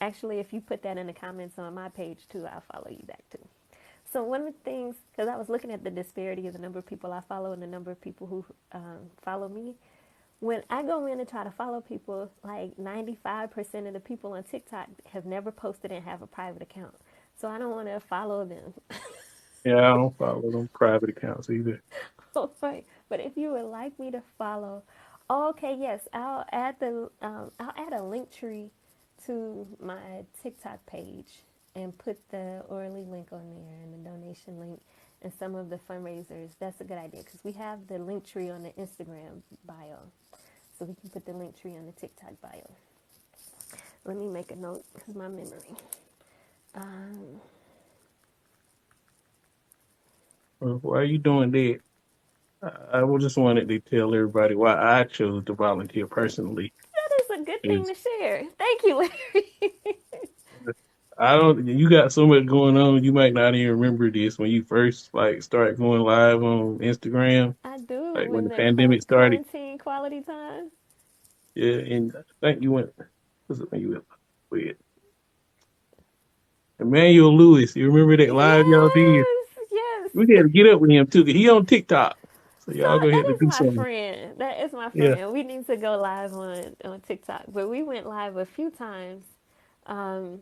[SPEAKER 2] Actually, if you put that in the comments on my page too, I'll follow you back too. So one of the things, because I was looking at the disparity of the number of people I follow and the number of people who follow me, when I go in and try to follow people, like 95% of the people on TikTok have never posted and have a private account. So I don't want to follow them.
[SPEAKER 1] Yeah, I don't follow them private accounts either.
[SPEAKER 2] Right. But if you would like me to follow, oh, okay, yes, I'll add a link tree to my TikTok page and put the Orly link on there and the donation link and some of the fundraisers. That's a good idea because we have the link tree on the Instagram bio, so we can put the link tree on the TikTok bio. Let me make a note because my memory. Um,
[SPEAKER 1] Well, why are you doing that? Just wanted to tell everybody why I chose to volunteer personally.
[SPEAKER 2] that is a good thing
[SPEAKER 1] Is
[SPEAKER 2] to share. Thank you, Larry.
[SPEAKER 1] I don't. You got so much going on. You might not even remember this when you first like start going live on Instagram,
[SPEAKER 2] I do
[SPEAKER 1] like when
[SPEAKER 2] when
[SPEAKER 1] the
[SPEAKER 2] the
[SPEAKER 1] pandemic started.
[SPEAKER 2] quarantine quality time.
[SPEAKER 1] Yeah, and I think you went. Was it when you went with Emmanuel Lewis? You remember that live y'all did?
[SPEAKER 2] Yes, yes.
[SPEAKER 1] We had to get up with him too. 'Cause he on TikTok, so
[SPEAKER 2] So
[SPEAKER 1] y'all go ahead
[SPEAKER 2] that
[SPEAKER 1] to
[SPEAKER 2] is
[SPEAKER 1] do
[SPEAKER 2] my
[SPEAKER 1] something.
[SPEAKER 2] friend. That is my
[SPEAKER 1] Yeah,
[SPEAKER 2] friend. We need to go live on TikTok, but we went live a few times um,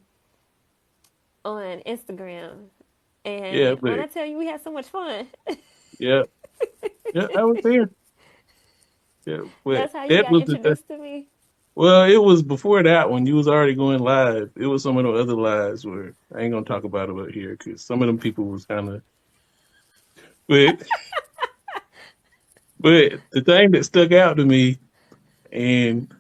[SPEAKER 2] on Instagram.
[SPEAKER 1] yeah,
[SPEAKER 2] And when
[SPEAKER 1] but
[SPEAKER 2] I tell you we had so much fun,
[SPEAKER 1] yeah, yeah, I was there. Yeah, but
[SPEAKER 2] that's how you
[SPEAKER 1] that
[SPEAKER 2] got
[SPEAKER 1] was the
[SPEAKER 2] introduced to me.
[SPEAKER 1] well, it was before that one. You was already going live. It was some of the other lives where I ain't gonna talk about it up here because some of them people was kind of. But but the thing that stuck out to me, and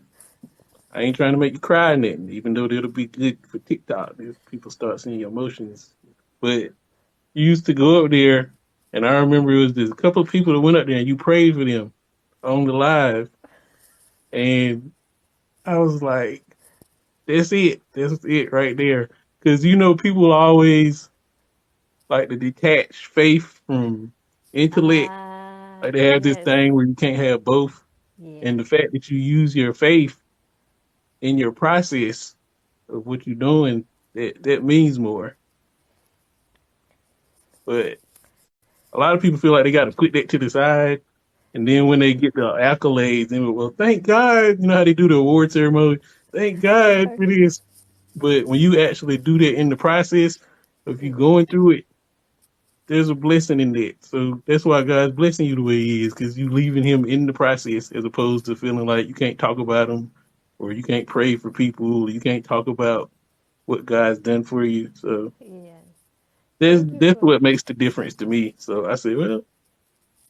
[SPEAKER 1] I ain't trying to make you cry in it, even though it'll be good for TikTok if people start seeing your emotions. But you used to go up there, and I remember it was just a couple of people that went up there and you prayed for them on the live, and I was like, that's it, that's it right there, because people always like to detach faith from intellect. Like they have this
[SPEAKER 2] Yes,
[SPEAKER 1] thing where you can't have both.
[SPEAKER 2] yeah.
[SPEAKER 1] And the fact that you use your faith in your process of what you're doing, that means more. But a lot of people feel like they got to put that to the side. And then when they get the accolades, and well, thank God, you know how they do the award ceremony. Thank
[SPEAKER 2] It's
[SPEAKER 1] God for
[SPEAKER 2] perfect.
[SPEAKER 1] this. But when you actually do that in the process, if you
[SPEAKER 2] Mm.
[SPEAKER 1] going through it, there's a blessing in that. So that's why God's blessing you the way He is, because you leaving Him in the process, as opposed to feeling like you can't talk about Him, or you can't pray for people, or you can't talk about what God's done for you. So
[SPEAKER 2] Yeah.
[SPEAKER 1] that's
[SPEAKER 2] Thank you
[SPEAKER 1] that's
[SPEAKER 2] for
[SPEAKER 1] what makes the difference to me. So I say, well,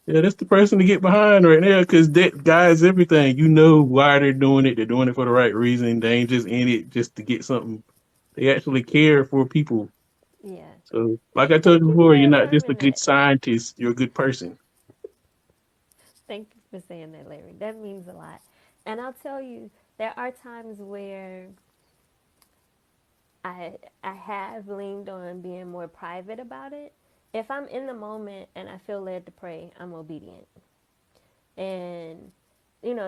[SPEAKER 1] yeah, that's the person to get behind right now, because that guy's everything. You know why they're doing it. They're doing it for the right reason. They ain't just in it just to get something. They actually care for people.
[SPEAKER 2] yeah.
[SPEAKER 1] So, like I told
[SPEAKER 2] Thank
[SPEAKER 1] you
[SPEAKER 2] you
[SPEAKER 1] before,
[SPEAKER 2] for
[SPEAKER 1] you're not just a
[SPEAKER 2] affirming
[SPEAKER 1] good
[SPEAKER 2] that.
[SPEAKER 1] scientist. You're a good person.
[SPEAKER 2] Thank you for saying that, Larry. That means a lot. And I'll tell you, there are times where I have leaned on being more private about it. If I'm in the moment and I feel led to pray, I'm obedient. And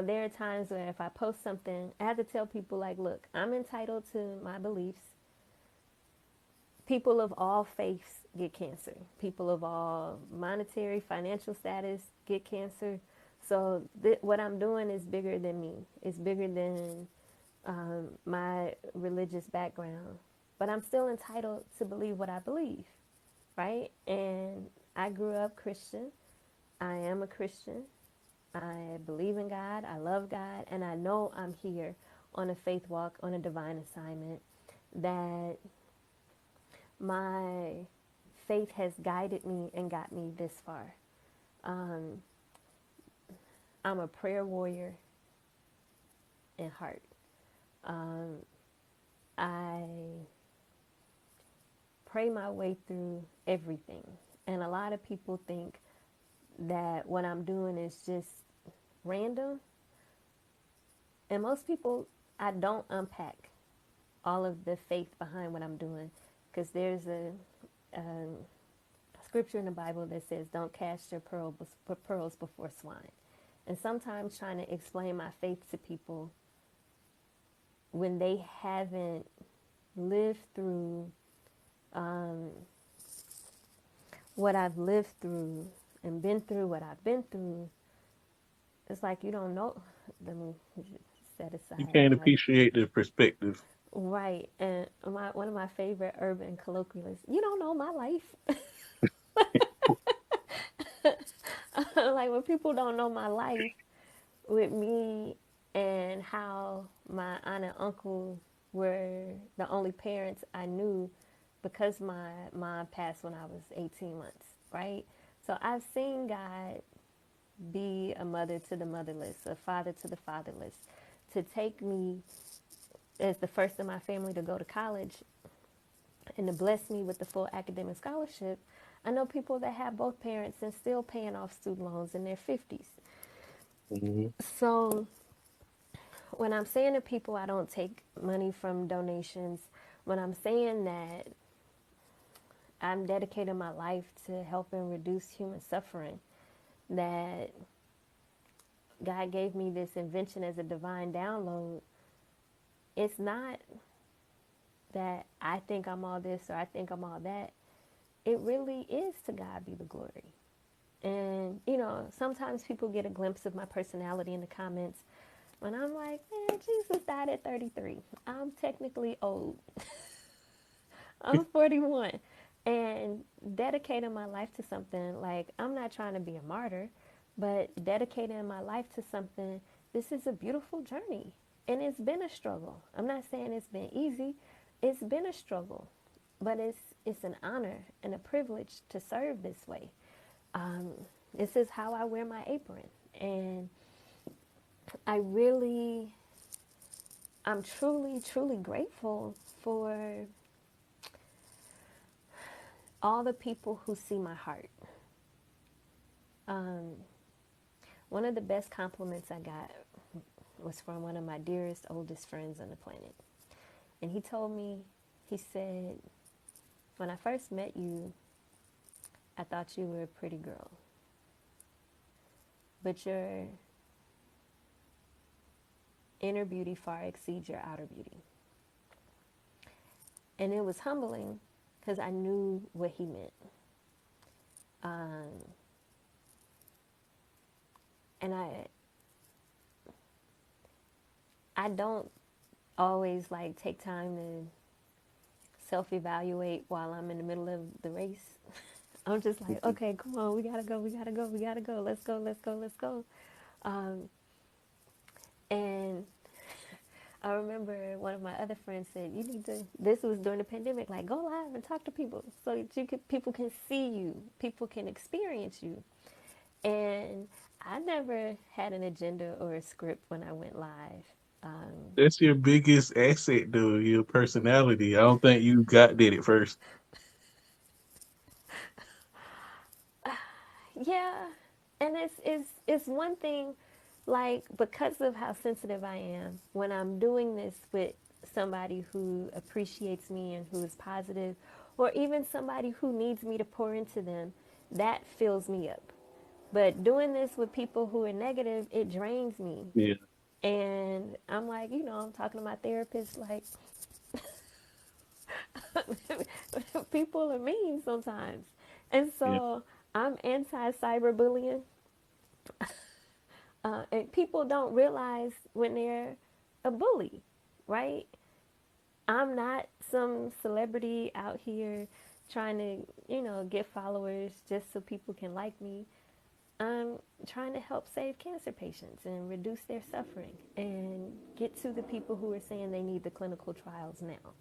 [SPEAKER 2] there are times where if I post something, I have to tell people like, look, I'm entitled to my beliefs. People of all faiths get cancer. People of all monetary, financial status get cancer. So what I'm doing is bigger than me. It's bigger than my religious background. But I'm still entitled to believe what I believe, right? And I grew up Christian. I am a Christian. I believe in God. I love God. And I know I'm here on a faith walk, on a divine assignment, that my faith has guided me and got me this far. Um, I'm a prayer warrior in heart. Um, I pray my way through everything. And a lot of people think that what I'm doing is just random. And most people, I don't unpack all of the faith behind what I'm doing, because there's a scripture in the Bible that says, don't cast your pearls before swine. And sometimes trying to explain my faith to people when they haven't lived through what I've lived through and been through what I've been through, it's like you don't know. Let me set
[SPEAKER 1] You
[SPEAKER 2] aside
[SPEAKER 1] can't
[SPEAKER 2] my
[SPEAKER 1] appreciate the perspective.
[SPEAKER 2] right. And one of my favorite urban colloquialists, you don't know my life. Like when people don't know my life with me and how my aunt and uncle were the only parents I knew because my mom passed when I was 18 months, right? So I've seen God be a mother to the motherless, a father to the fatherless, to take me as the first in my family to go to college and to bless me with the full academic scholarship. I know people that have both parents and still paying off student loans in their 50s.
[SPEAKER 1] Hmm.
[SPEAKER 2] So when I'm saying to people I don't take money from donations, when I'm saying that I'm dedicating my life to helping reduce human suffering, that God gave me this invention as a divine download, it's not that I think I'm all this or I think I'm all that. It really is to God be the glory. And, sometimes people get a glimpse of my personality in the comments when I'm like, man, Jesus died at 33. I'm technically old. I'm 41. And dedicating my life to something, like, I'm not trying to be a martyr, but dedicating my life to something, this is a beautiful journey. And it's been a struggle. I'm not saying it's been easy, it's been a struggle. But it's an honor and a privilege to serve this way. Um, this is how I wear my apron. And I really, I'm truly, truly grateful for all the people who see my heart. Um, One of the best compliments I got was from one of my dearest, oldest friends on the planet. And he told me, he said, when I first met you, I thought you were a pretty girl, but your inner beauty far exceeds your outer beauty. And it was humbling because I knew what he meant. Um, and I don't always like take time to self evaluate while I'm in the middle of the race. I'm just like, okay, come on, we gotta go, we gotta go, we gotta go, let's go, let's go, let's go. Um, and I remember one of my other friends said, "You need to." This was during the pandemic. Like, go live and talk to people so that people can see you, people can experience you. And I never had an agenda or a script when I went live. Um,
[SPEAKER 1] That's your biggest asset, though, your personality. I don't think you got that at first.
[SPEAKER 2] yeah, and it's one thing, like because of how sensitive I am when I'm doing this with somebody who appreciates me and who is positive, or even somebody who needs me to pour into them, that fills me up. But doing this with people who are negative, it drains me.
[SPEAKER 1] Yeah,
[SPEAKER 2] And I'm like, I'm talking to my therapist, like, people are mean sometimes. And
[SPEAKER 1] yeah,
[SPEAKER 2] so I'm anti cyberbullying. And people don't realize when they're a bully, right? I'm not some celebrity out here trying to, get followers just so people can like me. I'm trying to help save cancer patients and reduce their suffering and get to the people who are saying they need the clinical trials now.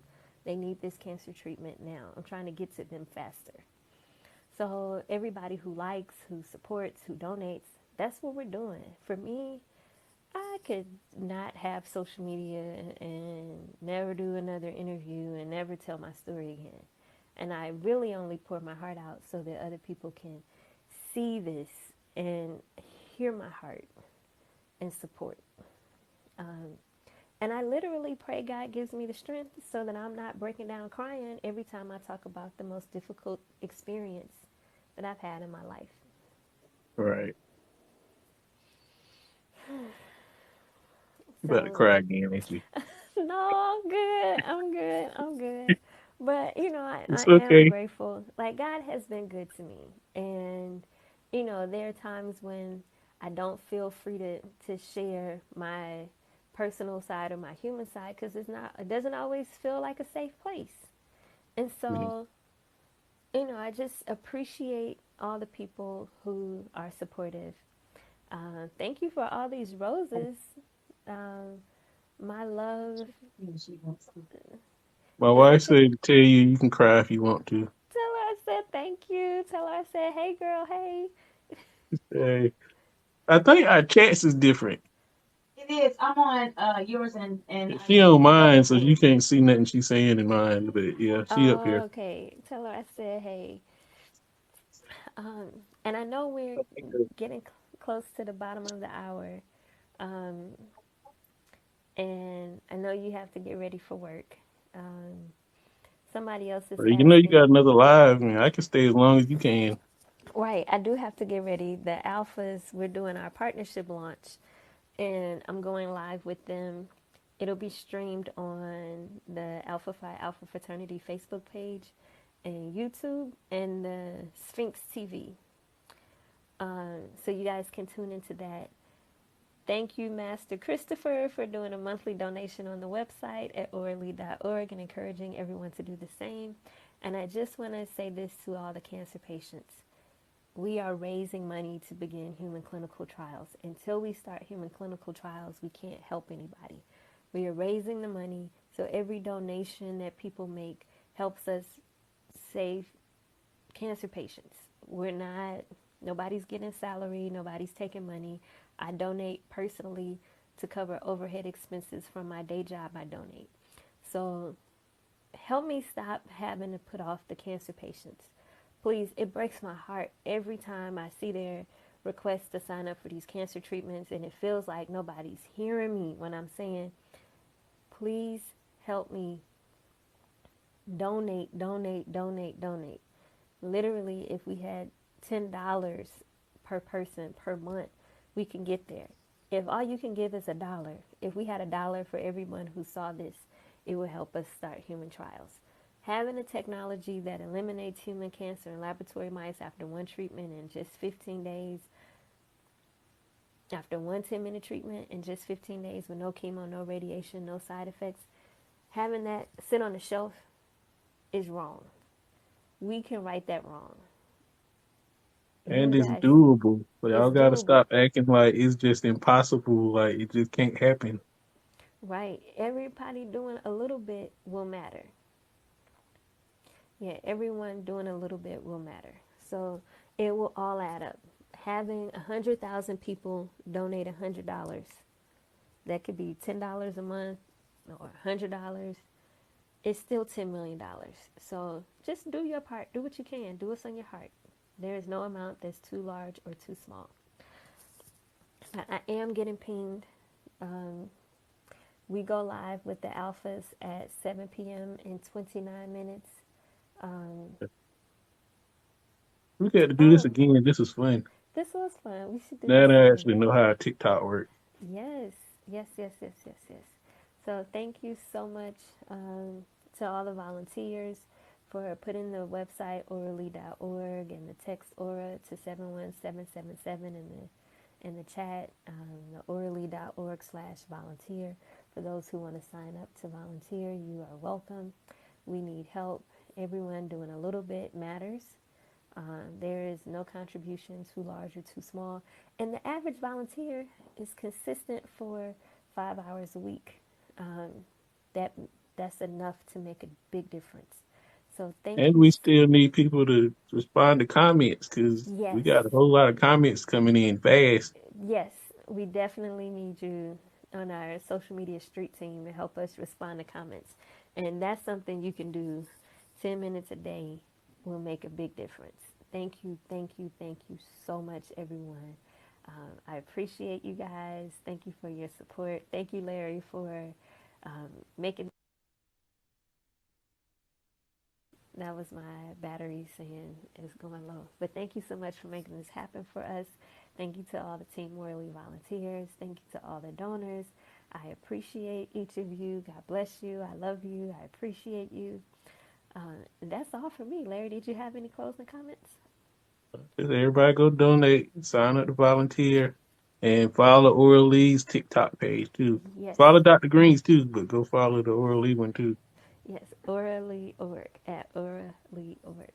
[SPEAKER 2] They need this cancer treatment now. I'm trying to get to them faster. So, everybody who likes, who supports, who donates, that's what we're doing. For me, I could not have social media and never do another interview and never tell my story again. And I really only pour my heart out so that other people can see this and hear my heart and support. Um, and I literally pray God gives me the strength so that I'm not breaking down crying every time I talk about the most difficult experience that I've had in my life.
[SPEAKER 1] right. You about to
[SPEAKER 2] So
[SPEAKER 1] cry again, ain't you?
[SPEAKER 2] no, I'm good. I'm good. I'm good. But, I
[SPEAKER 1] It's
[SPEAKER 2] am
[SPEAKER 1] okay.
[SPEAKER 2] grateful. Like, God has been good to me. And, there are times when I don't feel free to share my personal side or my human side because it doesn't always feel like a safe place. And
[SPEAKER 1] Yeah.
[SPEAKER 2] so, I just appreciate all the people who are supportive. Thank you for all these roses. Um, my love.
[SPEAKER 1] My
[SPEAKER 2] Is
[SPEAKER 1] wife
[SPEAKER 2] that your
[SPEAKER 1] said to tell you you can cry if you want to.
[SPEAKER 2] Tell her I said thank you. Tell her I said, hey girl, hey.
[SPEAKER 1] Hey, I think our chats is different.
[SPEAKER 3] It is. I'm on yours and
[SPEAKER 1] She on mine,
[SPEAKER 3] Double
[SPEAKER 1] so you
[SPEAKER 3] K.
[SPEAKER 1] can't see nothing she's saying in mine. But yeah, she up
[SPEAKER 2] Oh,
[SPEAKER 1] here.
[SPEAKER 2] okay. Tell her I said, hey. Um, and I know we're getting close to the bottom of the hour. Um, and I know you have to get ready for work. Um, somebody else is
[SPEAKER 1] You know you
[SPEAKER 2] asking.
[SPEAKER 1] got another live, man. I can stay as long as you can.
[SPEAKER 2] Right, I do have to get ready. The Alphas, we're doing our partnership launch, and I'm going live with them. It'll be streamed on the Alpha Phi Alpha Fraternity Facebook page and YouTube and the Sphinx TV. So you guys can tune into that. Thank you, Master Christopher, for doing a monthly donation on the website at oralee.org and encouraging everyone to do the same. And I just want to say this to all the cancer patients. We are raising money to begin human clinical trials. Until we start human clinical trials, we can't help anybody. We are raising the money, so every donation that people make helps us save cancer patients. Nobody's getting salary, nobody's taking money. I donate personally to cover overhead expenses from my day job. I donate. So help me stop having to put off the cancer patients. Please, it breaks my heart every time I see their requests to sign up for these cancer treatments, and it feels like nobody's hearing me when I'm saying, please help me donate, donate, donate, donate. Literally, if we had $10 per person per month, we can get there. If all you can give is $1, if we had $1 for everyone who saw this, it would help us start human trials. Having a technology that eliminates human cancer in laboratory mice after one treatment in just 15 days, After one 10-minute treatment in just 15 days with no chemo, no radiation, no side effects, having that sit on the shelf is wrong. We can right that wrong.
[SPEAKER 1] And
[SPEAKER 2] You
[SPEAKER 1] it's
[SPEAKER 2] guys,
[SPEAKER 1] doable. But
[SPEAKER 2] it's
[SPEAKER 1] y'all gotta
[SPEAKER 2] doable.
[SPEAKER 1] stop acting like it's just impossible, like it just can't happen.
[SPEAKER 2] Right? Everybody doing a little bit will matter. Yeah, everyone doing a little bit will matter. So it will all add up. Having 100,000 people donate $100, that could be $10 a month or $100. It's still $10 million. So just do your part. Do what you can. Do what's on your heart. There is no amount that's too large or too small. I am getting pinged. Um, we go live with the alphas at 7 p.m. in 29 minutes. Um,
[SPEAKER 1] We got to do this
[SPEAKER 2] oh,
[SPEAKER 1] again. This is fun.
[SPEAKER 2] this was fun. We should do
[SPEAKER 1] Now
[SPEAKER 2] this
[SPEAKER 1] that I
[SPEAKER 2] again.
[SPEAKER 1] actually know how TikTok works.
[SPEAKER 2] Yes, yes, yes, yes, yes, yes. So thank you so much to all the volunteers for putting the website oralee.org and the text aura to 71777 in the chat, the oralee.org/volunteer. For those who want to sign up to volunteer, you are welcome. We need help. Everyone doing a little bit matters. There is no contribution too large or too small. And the average volunteer is consistent for 5 hours a week. Um, that that's enough to make a big difference. So thank
[SPEAKER 1] And
[SPEAKER 2] you.
[SPEAKER 1] we still need people to respond to comments because we
[SPEAKER 2] Yes,
[SPEAKER 1] got a whole lot of comments coming in fast.
[SPEAKER 2] yes, we definitely need you on our social media street team to help us respond to comments. And that's something you can do 10 minutes a day will make a big difference. Thank you, thank you, thank you so much, everyone. I appreciate you guys. Thank you for your support. Thank you, Larry, for making. That was my battery saying it's going low. But thank you so much for making this happen for us. Thank you to all the Team Worley volunteers. Thank you to all the donors. I appreciate each of you. God bless you. I love you. I appreciate you. And that's all for me. Larry, did you have any closing comments?
[SPEAKER 1] Just everybody go donate, sign up to volunteer, and follow Oral Lee's TikTok page too.
[SPEAKER 2] Yes.
[SPEAKER 1] Follow Dr. Green's too, but go follow the Oral Lee one too.
[SPEAKER 2] Yes. Aura Lee Org at Aura Lee Org.